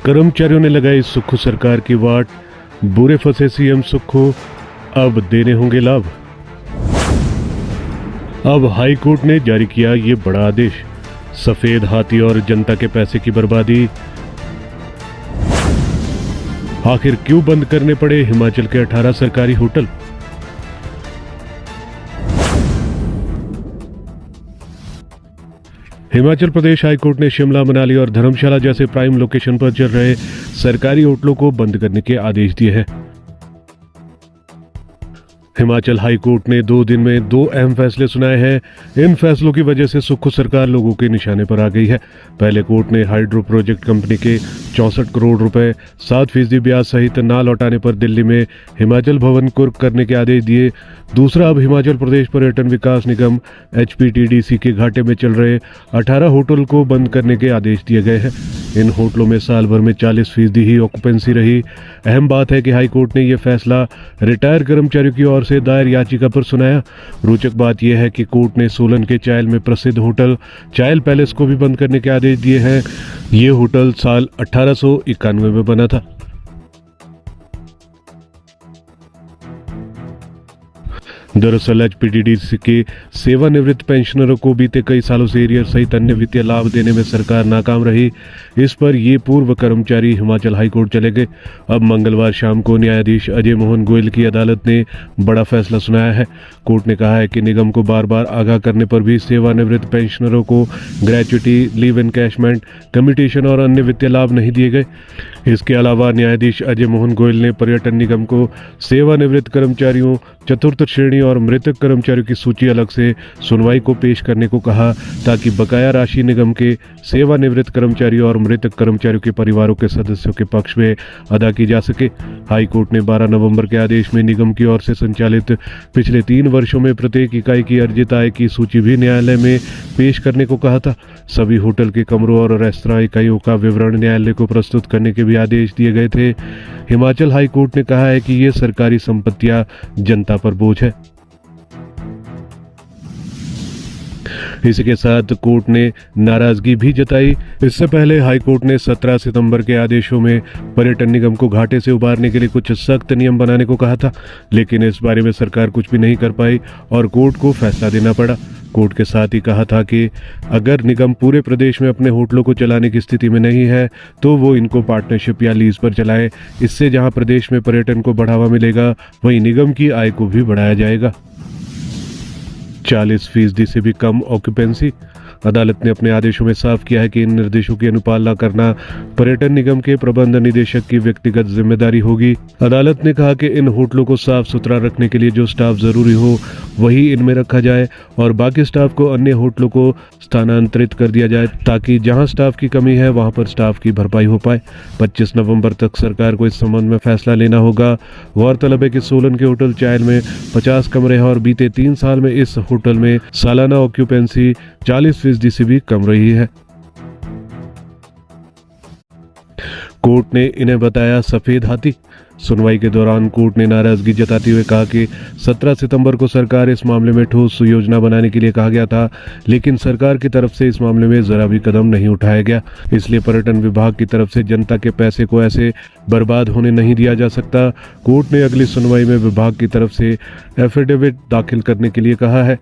कर्मचारियों ने लगाई सुक्खू सरकार की वाट, बुरे फंसे सीएम सुक्खू, अब देने होंगे लाभ। अब हाई कोर्ट ने जारी किया ये बड़ा आदेश, सफेद हाथी और जनता के पैसे की बर्बादी। आखिर क्यों बंद करने पड़े हिमाचल के 18 सरकारी होटल? हिमाचल प्रदेश हाईकोर्ट ने शिमला, मनाली और धर्मशाला जैसे प्राइम लोकेशन पर चल रहे सरकारी होटलों को बंद करने के आदेश दिए हैं। हिमाचल हाई कोर्ट ने 2 दिन में 2 अहम फैसले सुनाए हैं। इन फैसलों की वजह से सुक्खू सरकार लोगों के निशाने पर आ गई है। पहले कोर्ट ने हाइड्रो प्रोजेक्ट कंपनी के 64 करोड़ रुपए 7% ब्याज सहित ना लौटाने पर दिल्ली में हिमाचल भवन कुर्क करने के आदेश दिए। दूसरा, अब हिमाचल प्रदेश पर्यटन विकास निगम HPTDC के घाटे में चल रहे 18 होटल को बंद करने के आदेश दिए गए हैं। इन होटलों में साल भर में 40% ही ऑक्यूपेंसी रही। अहम बात है कि हाई कोर्ट ने यह फैसला रिटायर कर्मचारियों की ओर से दायर याचिका पर सुनाया। रोचक बात यह है कि कोर्ट ने सोलन के चायल में प्रसिद्ध होटल चायल पैलेस को भी बंद करने के आदेश दिए हैं। ये होटल साल 1891 में बना था। दरअसल HPTDC के सेवानिवृत्त पेंशनरों को बीते कई सालों से एरियर सहित अन्य वित्तीय लाभ देने में सरकार नाकाम रही। इस पर ये पूर्व कर्मचारी हिमाचल हाईकोर्ट चले गए। अब मंगलवार शाम को न्यायाधीश अजय मोहन गोयल की अदालत ने बड़ा फैसला सुनाया है। कोर्ट ने कहा है कि निगम को बार बार आगाह करने पर भी सेवानिवृत्त पेंशनरों को ग्रेच्युटी, लीव एनकैशमेंट, कम्यूटेशन और अन्य वित्तीय लाभ नहीं दिए गए। इसके अलावा न्यायाधीश अजय मोहन गोयल ने पर्यटन निगम को सेवानिवृत्त कर्मचारियों, चतुर्थ श्रेणी और मृतक कर्मचारियों की सूची अलग से सुनवाई को पेश करने को कहा, ताकि बकाया राशि निगम के सेवानिवृत्त कर्मचारियों और मृतक कर्मचारियों के परिवारों के सदस्यों के पक्ष में अदा की जा सके। हाई कोर्ट ने 12 नवंबर के आदेश में निगम की ओर से संचालित पिछले 3 वर्षों में प्रत्येक इकाई की अर्जित आय की सूची भी न्यायालय में पेश करने को कहा था। सभी होटल के कमरों और रेस्तरां इकाइयों का विवरण न्यायालय को प्रस्तुत करने के भी आदेश दिए गए थे। हिमाचल हाई कोर्ट ने कहा है कि ये सरकारी संपत्तियां जनता पर बोझ है। इसी के साथ कोर्ट ने नाराजगी भी जताई। इससे पहले हाई कोर्ट ने 17 सितंबर के आदेशों में पर्यटन निगम को घाटे से उबारने के लिए कुछ सख्त नियम बनाने को कहा था, लेकिन इस बारे में सरकार कुछ भी नहीं कर पाई और कोर्ट को फैसला देना पड़ा। कोर्ट के साथ ही कहा था कि अगर निगम पूरे प्रदेश में अपने होटलों को चलाने की स्थिति में नहीं है तो वो इनको पार्टनरशिप या लीज पर चलाए। इससे जहां प्रदेश में पर्यटन को बढ़ावा मिलेगा, वहीं निगम की आय को भी बढ़ाया जाएगा। 40% से भी कम ऑक्यूपेंसी। अदालत ने अपने आदेशों में साफ किया है कि इन निर्देशों की अनुपालना करना पर्यटन निगम के प्रबंध निदेशक की व्यक्तिगत जिम्मेदारी होगी। अदालत ने कहा कि इन होटलों को साफ सुथरा रखने के लिए जो स्टाफ जरूरी हो वही इनमें रखा जाए और बाकी स्टाफ को अन्य होटलों को स्थानांतरित कर दिया जाए, ताकि जहां स्टाफ की कमी है वहां पर स्टाफ की भरपाई हो पाए। 25 नवंबर तक सरकार को इस संबंध में फैसला लेना होगा। गौरतलब है कि सोलन के होटल चायल में 50 कमरे हैं और बीते 3 साल में इस होटल में सालाना ऑक्यूपेंसी 40% से भी कम रही है। कोर्ट ने इन्हें बताया सफेद हाथी। सुनवाई के दौरान कोर्ट ने नाराजगी जताते हुए कहा कि 17 सितंबर को सरकार इस मामले में ठोस योजना बनाने के लिए कहा गया था, लेकिन सरकार की तरफ से इस मामले में जरा भी कदम नहीं उठाया गया। इसलिए पर्यटन विभाग की तरफ से जनता के पैसे को ऐसे बर्बाद होने नहीं दिया जा सकता। कोर्ट ने अगली सुनवाई में विभाग की तरफ से एफिडेविट दाखिल करने के लिए कहा है।